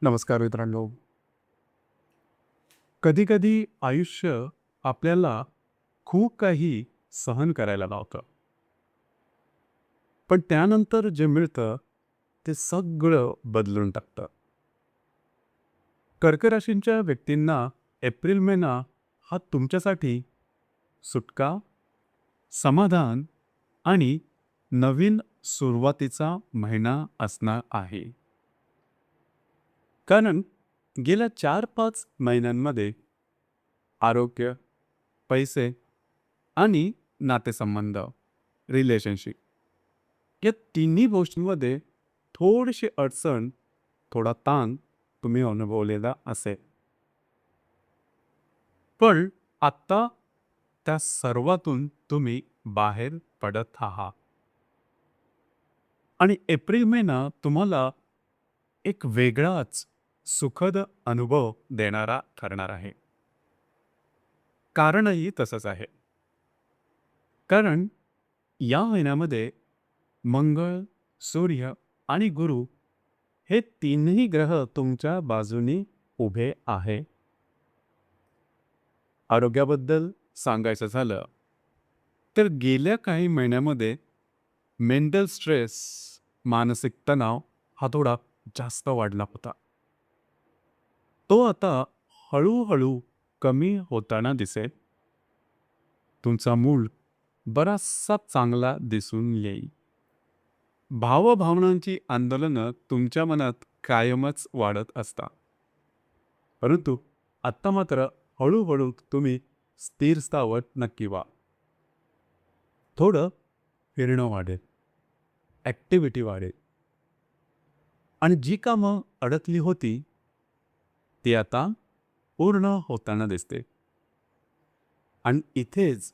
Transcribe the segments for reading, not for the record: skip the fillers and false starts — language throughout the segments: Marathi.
नमस्कार मित्रांनो. कधी-कधी आयुष्य आपल्याला खूप काही सहन करायला लावतं. पण त्यानंतर जे मिळतं, ते सगळं बदलून टाकतं. कर्क राशींच्या व्यक्तींना एप्रिल महिना हा तुमच्यासाठी सुटका, समाधान आणि नवीन सुरुवातीचा महिना असणार आहे. कारण गेल्या 4-5 महिन्यांमध्ये आरोग्य, पैसे आणि नातेसंबंध, रिलेशनशिप या तिन्ही गोष्टींमध्ये थोडीशी अडचण, थोडा ताण तुम्ही अनुभवलेला असेल. पण आत्ता त्या सर्वातून तुम्ही बाहेर पडत आहात आणि एप्रिल महिना तुम्हाला एक वेगळाच सुखद अनुभव देणारा ठरणार आहे. कारणही तसंच आहे. कारण या महिन्यामध्ये मंगळ, सूर्य आणि गुरु हे तीनही ग्रह तुमच्या बाजूनी उभे आहे. आरोग्याबद्दल सांगायचं झालं तर गेल्या काही महिन्यामध्ये मेंटल स्ट्रेस, मानसिक तणाव हा थोडा जास्त वाढला होता. तो आता हळूहळू कमी होताना दिसेल. तुमचा मूड बराचसा चांगला दिसून येईल. भावभावनांची आंदोलनं तुमच्या मनात कायमच वाढत असतात. परंतु आत्ता मात्र हळूहळू तुम्ही स्थिरस्थावर नक्की व्हा. थोडं फिरणं वाढेल, ॲक्टिव्हिटी वाढेल आणि जी कामं अडकली होती ती आता पूर्ण होताना दिसते. आणि इथेच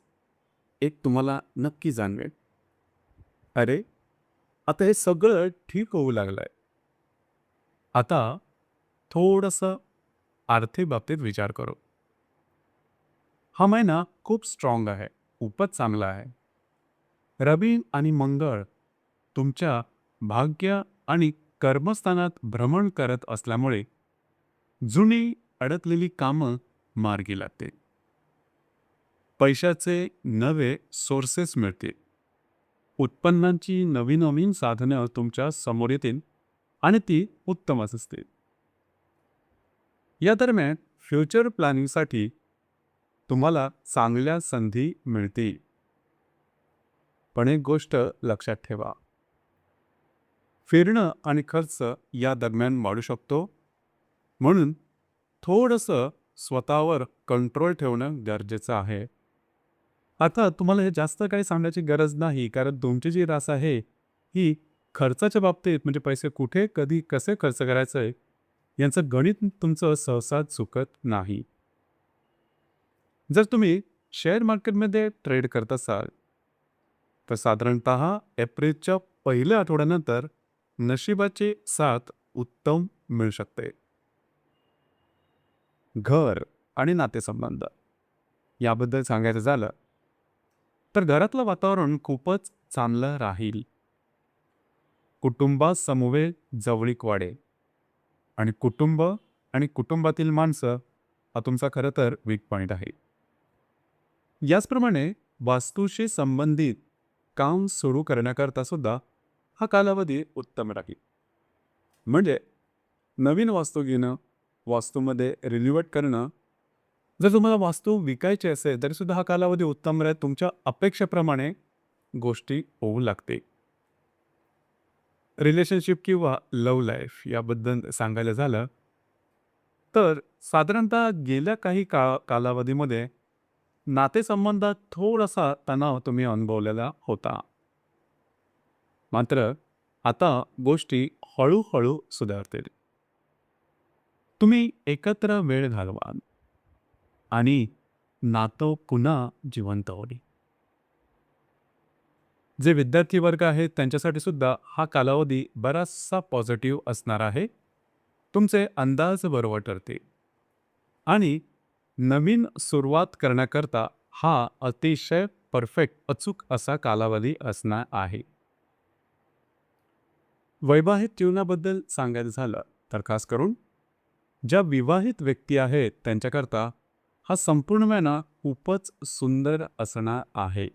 एक तुम्हाला नक्की जाणवेल, अरे आता हे सगळं ठीक होऊ लागलंय. आता थोडंसं आर्थिक बाबतीत विचार करू. हा महिना खूप स्ट्रॉंग आहे, खूपच चांगला आहे. रवी आणि मंगळ तुमच्या भाग्य आणि कर्मस्थानात भ्रमण करत असल्यामुळे जुनी अडकलेली कामं मार्गी लागतील. पैशाचे नवे सोर्सेस मिळतील. उत्पन्नाची नवीन नवीन साधनं तुमच्या समोर येतील आणि ती उत्तमच असतील. या दरम्यान फ्युचर प्लॅनिंगसाठी तुम्हाला चांगल्या संधी मिळतील. पण एक गोष्ट लक्षात ठेवा, फिरणं आणि खर्च या दरम्यान वाढू शकतो. म्हणून थोडंसं स्वतःवर कंट्रोल ठेवणं गरजेचं आहे. आता तुम्हाला हे जास्त काही सांगण्याची गरज नाही, कारण तुमची जी रास आहे ही खर्चाच्या बाबतीत म्हणजे पैसे कुठे, कधी, कसे खर्च करायचं आहे यांचं गणित तुमचं सहसा चुकत नाही. जर तुम्ही शेअर मार्केटमध्ये ट्रेड करत असाल तर साधारणतः एप्रिलच्या पहिल्या आठवड्यानंतर नशिबाची साथ उत्तम मिळू शकते. घर आणि नातेसंबंध याबद्दल सांगायचं झालं तर घरातलं वातावरण खूपच चांगलं राहील. कुटुंबासमवेत जवळीक वाढेल आणि कुटुंब आणि कुटुंबातील माणसं हा तुमचा खरं तर वीक पॉईंट आहे. याचप्रमाणे वास्तूशी संबंधित काम सुरू करण्याकरता सुद्धा हा कालावधी उत्तम राहील. म्हणजे नवीन वास्तू घेणं, वास्तूमध्ये रिन्युएट करणं, जर तुम्हाला वास्तू विकायची असेल तरी सुद्धा हा कालावधी उत्तम राहील. तुमच्या अपेक्षेप्रमाणे गोष्टी होऊ लागते. रिलेशनशिप किंवा लव्ह लाईफ याबद्दल सांगायला झालं तर साधारणतः गेल्या काही कालावधीमध्ये नातेसंबंधात थोडासा तणाव तुम्ही अनुभवलेला होता. मात्र आता गोष्टी हळूहळू सुधारतील. तुम्ही एकत्र वेळ घालवाल आणि नातं पुन्हा जिवंत होईल. जे विद्यार्थी वर्ग आहेत त्यांच्यासाठी सुद्धा हा कालावधी बराचसा पॉझिटिव्ह असणार आहे. तुमचे अंदाज बरोबर ठरतील आणि नवीन सुरुवात करण्याकरता हा अतिशय परफेक्ट अचूक असा कालावधी असणार आहे. वैवाहिक जीवनाबद्दल सांगायचं झालं तर खास करून ज्या विवाहित व्यक्ती आहेत त्यांच्याकरता हा संपूर्ण महिना खूपच सुंदर असणार आहे.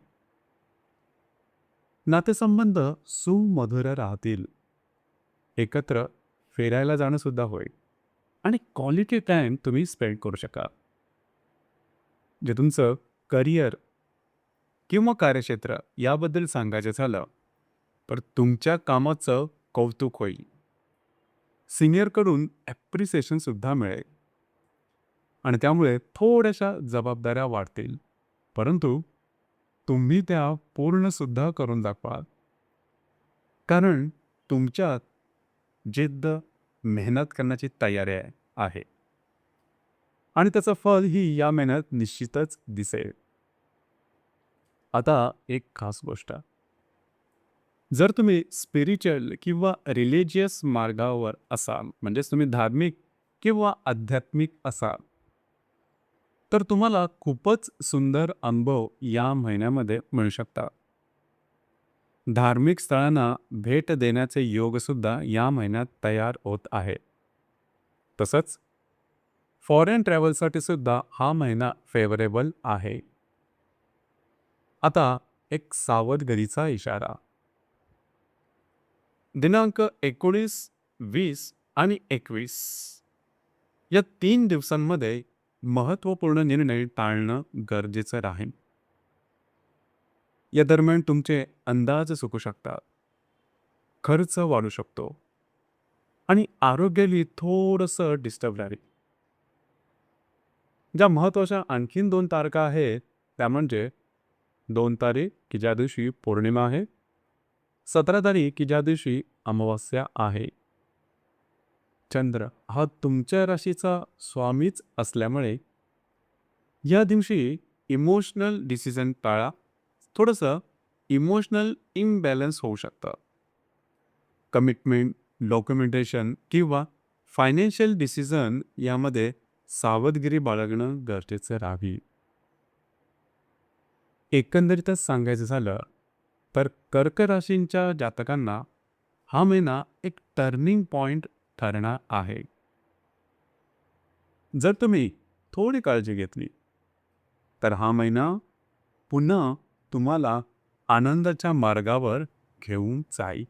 नातेसंबंध सुमधुर राहतील. एकत्र फिरायला जाणं सुद्धा होईल आणि क्वालिटी टाईम तुम्ही स्पेंड करू शकाल. जे तुमचं करिअर किंवा कार्यक्षेत्र याबद्दल सांगायचं झालं तर तुमच्या कामाचं कौतुक होईल. सिनियरकडून ॲप्रिसिएशन सुद्धा मिळेल आणि त्यामुळे थोड्याशा जबाबदाऱ्या वाढतील, परंतु तुम्ही त्या पूर्ण सुद्धा करून दाखवाल. कारण तुमच्यात जिद्द, मेहनत करण्याची तयारी आहे आणि त्याचं फळ ही या महिन्यात निश्चितच दिसेल. आता एक खास गोष्ट, जर तुम्ही स्पिरिच्युअल किंवा रिलिजियस मार्गावर असाल, म्हणजेच तुम्ही धार्मिक किंवा आध्यात्मिक असाल, तर तुम्हाला खूपच सुंदर अनुभव या महिन्यामध्ये मिळू शकतात. धार्मिक स्थळांना भेट देण्याचे योगसुद्धा या महिन्यात तयार होत आहे. तसंच फॉरेन ट्रॅव्हलसाठी सुद्धा हा महिना फेवरेबल आहे. आता एक सावधगिरीचा इशारा. दिनांक 19, 20 आणि 21 या 3 दिवसांमध्ये महत्त्वपूर्ण निर्णय टाळणं गरजेचं राहील. या दरम्यान तुमचे अंदाज चुकू शकतात, खर्च वाढू शकतो आणि आरोग्याला थोडंसं डिस्टर्ब राहील. ज्या महत्त्वाच्या आणखीन 2 तारखा आहेत त्या म्हणजे 2 तारीख की ज्या दिवशी पौर्णिमा आहे, 17 तारीख की ज्या दिवशी अमावास्या आहे. चंद्र हा तुमच्या राशीचा स्वामीच असल्यामुळे या दिवशी इमोशनल डिसिजन टाळा. थोडंसं इमोशनल इम्बॅलन्स होऊ शकतं. कमिटमेंट, डॉक्युमेंटेशन किंवा फायनान्शियल डिसिजन यामध्ये सावधगिरी बाळगणं गरजेचं राहील. एकंदरीतच सांगायचं झालं तर कर्क राशींच्या जातकांना हा महिना एक टर्निंग पॉइंट ठरणार आहे. जर तुम्ही थोडी काळजी घेतली तर हा महिना पुन्हा तुम्हाला आनंदाच्या मार्गावर घेऊन जाईल.